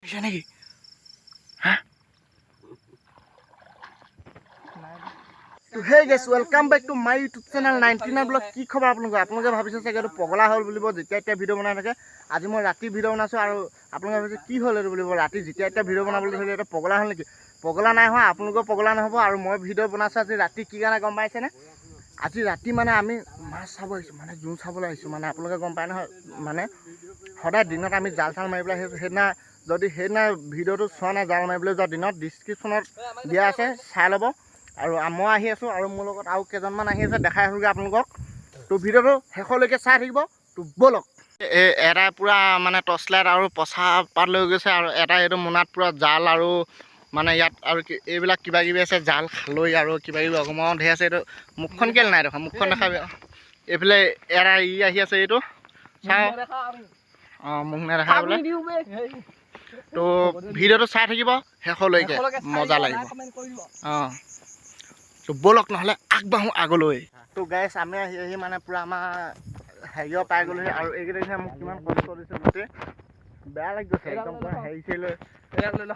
Bisa lagi? Hah? Hey guys, welcome back to my YouTube channel 99 Vlog. কি খবৰ আপোনালোকৰ? আপোনালোকে ভাবিছে চাগে এইটো পগলা হ'ল বুলিব যেতিয়া এতিয়া ভিডিঅ' বনাই থাকে। আজি মই ৰাতি ভিডিঅ' বনাইছোঁ আৰু আপোনালোকে ভাবিছে কি হ'ল এইটো বুলিব ৰাতি যেতিয়া এতিয়া ভিডিঅ' বনাবলৈ ধৰিলে এইটো পগলা হ'ল নেকি? পগলা নাই হোৱা, আপোনালোকৰ পগলা নহ'ব। আৰু মই ভিডিঅ' বনাইছোঁ আজি ৰাতি কি কাৰণে গম পাইছেনে? আজি ৰাতি মানে আমি মাছ চাব আহিছোঁ, মানে জোৰ চাবলৈ আহিছোঁ। মানে আপোনালোকে গম পায় নহয়, মানে সদায় দিনত আমি জাল চাল মাৰিবলৈ আহিছোঁ। সেইদিনা ভিডিঅ'টো চোৱা নাই জাল মাৰিবলৈ যোৱা দিনত ডিছক্ৰিপশ্যনত দিয়া আছে, চাই ল'ব। আৰু মই আহি আছোঁ আৰু মোৰ লগত আৰু কেইজনমান আহি আছে, দেখাই আছোঁগৈ আপোনালোকক। তো ভিডিঅ'টো শেষলৈকে চাই থাকিব। তো ব'লক। এটাই পূৰা মানে টৰ্চ লাইট আৰু পচা পাত লৈ গৈছে, আৰু এটাই এইটো মোনাত পূৰা জাল আৰু মানে ইয়াত আৰু এইবিলাক কিবা কিবি আছে, জাল খালৈ আৰু কিবা কিবি অগমন ধেৰ আছে। এইটো মুখখন কেলৈ নাই দেখা? মুখখন দেখাবি। এইফালে এটা আহি আছে, এইটো চাওঁ। অঁ, মোক নেদেখাই বোলে। তো ভিডিঅ'টো চাই থাকিব শেষলৈকে, মজা লাগিব। অঁ, তো ব'লক নহ'লে আগবাঢ়োঁ আগলৈ। তো গাইছ আমি আহি মানে পূৰা আমাৰ হেৰিও পাই গ'লোহি। আৰু এইকেইদিন মোক কিমান কষ্ট দিছে, গোটেই বেয়া লাগি গৈছে একদম হেৰি চেৰি লৈ।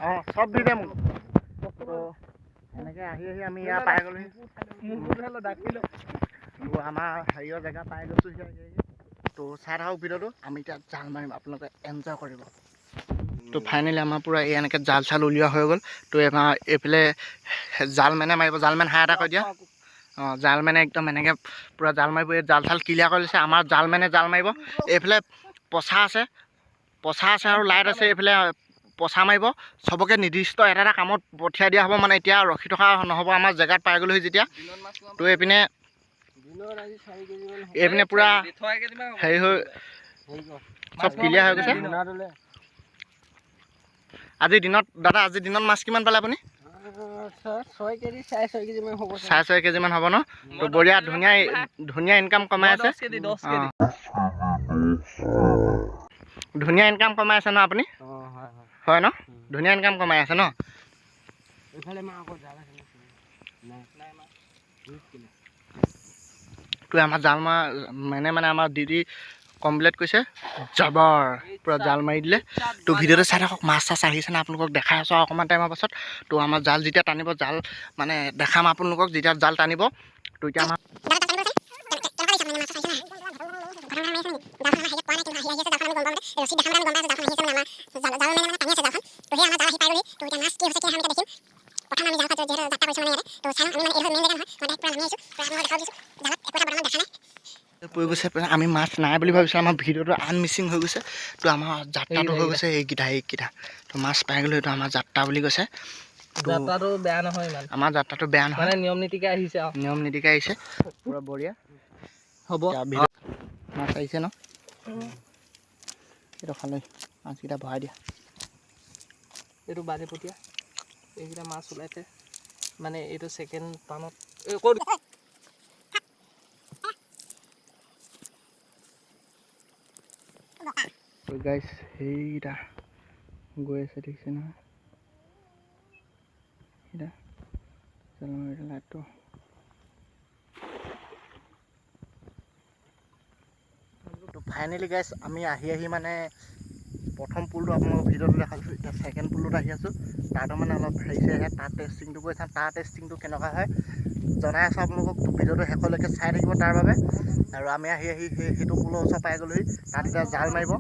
অঁ, চব দি দে মোক। তো এনেকৈ আহি আমি ইয়াৰ পাই গ'লোহি। তো আমাৰ হেৰিয়ৰ জেগা পাই গৈছোঁ। তো চাই থাকক ভিডিঅ'টো। আমি এতিয়া জাল মাৰিম, আপোনালোকে এনজয় কৰিব। তো ফাইনেলি আমাৰ পূৰা এই এনেকৈ জাল চাল উলিওৱা হৈ গ'ল। তো আমাৰ এইফালে জালমেনে মাৰিব। জালমেন হাই এটা কৈ দিয়া। অঁ, জালমেনে একদম এনেকৈ পূৰা জাল মাৰিব। এই জাল চাল ক্লিয়াৰ কৰি লৈছে। আমাৰ জালমেনে জাল মাৰিব। এইফালে পচা আছে আৰু লাইট আছে। এইফালে পচা মাৰিব। চবকে নিৰ্দিষ্ট এটা কামত পঠিয়াই দিয়া হ'ব। মানে এতিয়া ৰখি থকা নহ'ব, আমাৰ জেগাত পাই গ'লোহি যেতিয়া। তো এইপিনে পূৰা হেৰি হৈ চব ক্লিয়াৰ হৈ গৈছে। আজিৰ দিনত মাছ কিমান পালে আপুনি? 6 কেজি 6.5 কেজিমান হ'ব। 6.5 কেজিমান হ'ব ন? তো বঢ়িয়া, ধুনীয়া ইনকাম কমাই আছে। ধুনীয়া ইনকাম কমাই আছে ন আপুনি? হয় ন? ধুনীয়া ইনকাম কমাই আছে ন? তো আমাৰ জাল মানে আমাৰ দিদি কমপ্লিট কৰিছে। জাবৰ পূৰা জাল মাৰি দিলে। তো ভিডিঅ'টো চাই থাকক। মাছ চাছ আহিছে না, আপোনালোকক দেখাই আছোঁ আৰু অকণমান টাইমৰ পাছত। তো আমাৰ জাল যেতিয়া টানিব, জাল মানে দেখাম আপোনালোকক যেতিয়া জাল টানিব। তো এতিয়া আমাৰ পৰি গৈছে। আমি মাছ নাই বুলি ভাবিছোঁ। আমাৰ ভিডিঅ'টো আনমিচিং হৈ গৈছে। তো আমাৰ যাত্ৰাটো হৈ গৈছে এইকেইটা। তো মাছ পাই গ'লো। এইটো আমাৰ যাত্ৰা বুলি কৈছে। যাত্ৰাটো বেয়া নহয় ইমান। আমাৰ যাত্ৰাটো বেয়া নহয়, মানে নিয়ম নীতিকে আহিছে আৰু নিয়ম নীতিকে আহিছে। পূৰা বঢ়িয়া হ'ব। মাছ আহিছে ন? এইটো খালে মাছকেইটা ভৰাই দিয়া। এইটো বালিপটীয়া। এইকেইটা মাছ ওলাইছে, মানে এইটো ছেকেণ্ড টানত। তো গাইছ সেইটা গৈ আছে, দেখিছে নহয়? সেইটা লাইটটো তো ফাইনেলি গাইছ আমি আহি মানে প্ৰথম পুলটো আপোনালোকক ভিডিঅ'টো দেখাইছোঁ। এতিয়া ছেকেণ্ড পুলটোত আহি আছোঁ। তাতো মানে অলপ হেৰি আহে, তাৰ টেষ্টিংটো কৰি চাম। তাৰ টেষ্টিংটো কেনেকুৱা হয় জনাই আছোঁ আপোনালোকক। ভিডিঅ'টো শেষলৈকে চাই থাকিব তাৰ বাবে। আৰু আমি আহি সেইটো পুলৰ ওচৰ পাই গ'লোহি। তাত এতিয়া জাল মাৰিব।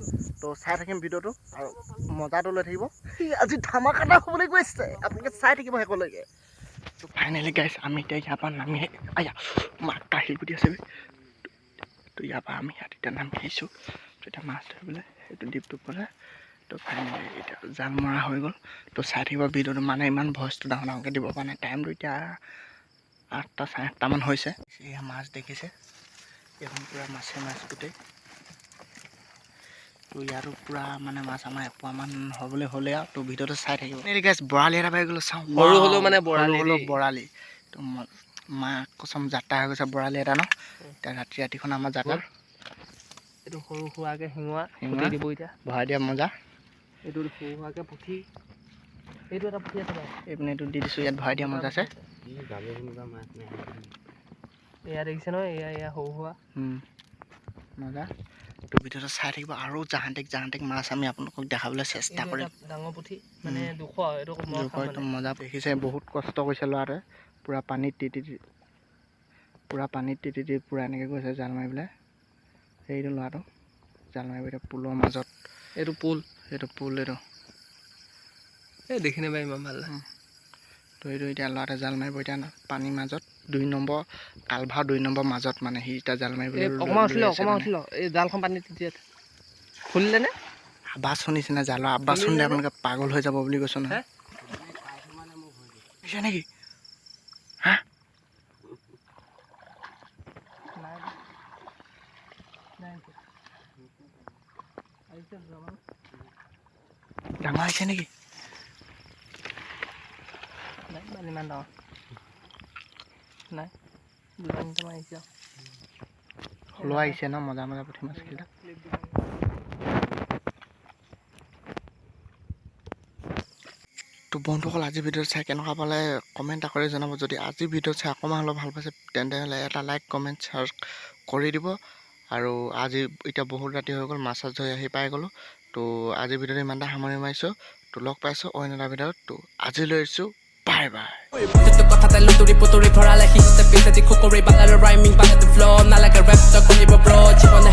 তো চাই থাকিম ভিডিঅ'টো আৰু মজাটো লৈ থাকিব। আজি ধামাকাটা হ'বলৈ গৈছে, আপোনালোকে চাই থাকিব শেষলৈকে। তো ফাইনেলি গাইছ আমি এতিয়া ইয়াৰ পৰা নামি মাক কাঢ়ি গুটি আছে। তো ইয়াৰ পৰা আমি ইয়াত এতিয়া নামি আহিছোঁ। তো এতিয়া মাছ ধৰিবলৈ সেইটো দ্বীপটো পৰে। তো ফাইনেলি এতিয়া জাল মৰা হৈ গ'ল। তো চাই থাকিব ভিডিঅ'টো। মানে ইমান ভইচটো ডাঙৰকৈ দিব পৰা নাই। টাইমটো এতিয়া 8টা 8:30মান হৈছে। এয়া মাছ দেখিছে, এইখন পূৰা মাছ গোটেই। তো ইয়াতো পূৰা মানে মাছ আমাৰ এপোৱামান হ'বলৈ হ'লে আৰু। তো ভিডিঅ'টো চাই থাকিব। এই গাইছ বৰালি এটা পাই গ'লোঁ, চাওঁ। সৰু হ'লেও মানে বৰালি। তো মাক কচম যাত্ৰা হৈ গৈছে বৰালি এটা ন? এতিয়া ৰাতিখন আমাৰ যাত্ৰা। এইটো সৰু সুৰাকৈ শিঙৰা দিব এতিয়া ভৰাই দিয়া মজা। এইটো সৰু সুৰাকৈ পুঠি। এইটো এটা পুঠি আছে। এইপিনে এইটো দি দিছোঁ, ইয়াত ভৰাই দিয়া মজা আছে। এয়া দেখিছে নহয়, এয়া সৰু সুৰা মজা। তো ভিডিঅ'টো চাই থাকিব আৰু জাহান্তিক মাছ আমি আপোনালোকক দেখাবলৈ চেষ্টা কৰিম ডাঙৰ পুঠি মানে 200 এইটো একদম মজা দেখিছে বহুত কষ্ট কৰিছে ল'ৰাটোৱে পূৰা পানীত তিতি পূৰা এনেকৈ গৈছে জাল মাৰিবলৈ সেইটো ল'ৰাটো জাল মাৰিব এতিয়া পুলৰ মাজত এইটো পুল এইটো এই দেখি নাপাই ইমান ভাল তো এইটো এতিয়া ল'ৰাটোৱে জাল মাৰিব এতিয়া পানীৰ মাজত 2 নম্বৰ কালভাৰ 2 নম্বৰ মাজত মানে সি এতিয়া জাল মাৰিবলৈ অকণমান উঠিল এই জালখন পানীত তিতি খুলিলে নে আৱাজ শুনিছে নে জালৰ আৱাজ শুনিলে আপোনালোকে পাগল হৈ যাব বুলি কৈছোঁ নহয় নেকি হা ডাঙৰ আহিছে নেকি ইমান ডাঙৰ নাই হলুৱা আহিছে ন মজা পুঠি মাছকেইটা তো বন্ধুসকল আজি ভিডিঅ'ত চাই কেনেকুৱা পালে কমেণ্ট কৰি জনাব যদি আজি ভিডিঅ'ত চাই অকণমান অলপ ভাল পাইছে তেন্তে হ'লে এটা লাইক কমেণ্ট শ্বেয়াৰ কৰি দিব আৰু আজি এতিয়া বহুত ৰাতি হৈ গ'ল মাছ ধৰি আহি পাই গ'লোঁ তো আজি ভিডিঅ'টো ইমানটা সামৰি মাৰিছোঁ তো লগ পাইছোঁ অন্য এটা ভিডিঅ'ত তো আজিলৈ আহিছোঁ বাই কথাতে লুতুৰি পুতুৰি ভৰালে সিহঁতে পিছে খুকুৰি বালাৰ ৰাইমিং বালাৰ ফ্ল' নালাগে ৰেপ কৰিব ব্ৰ জীৱনে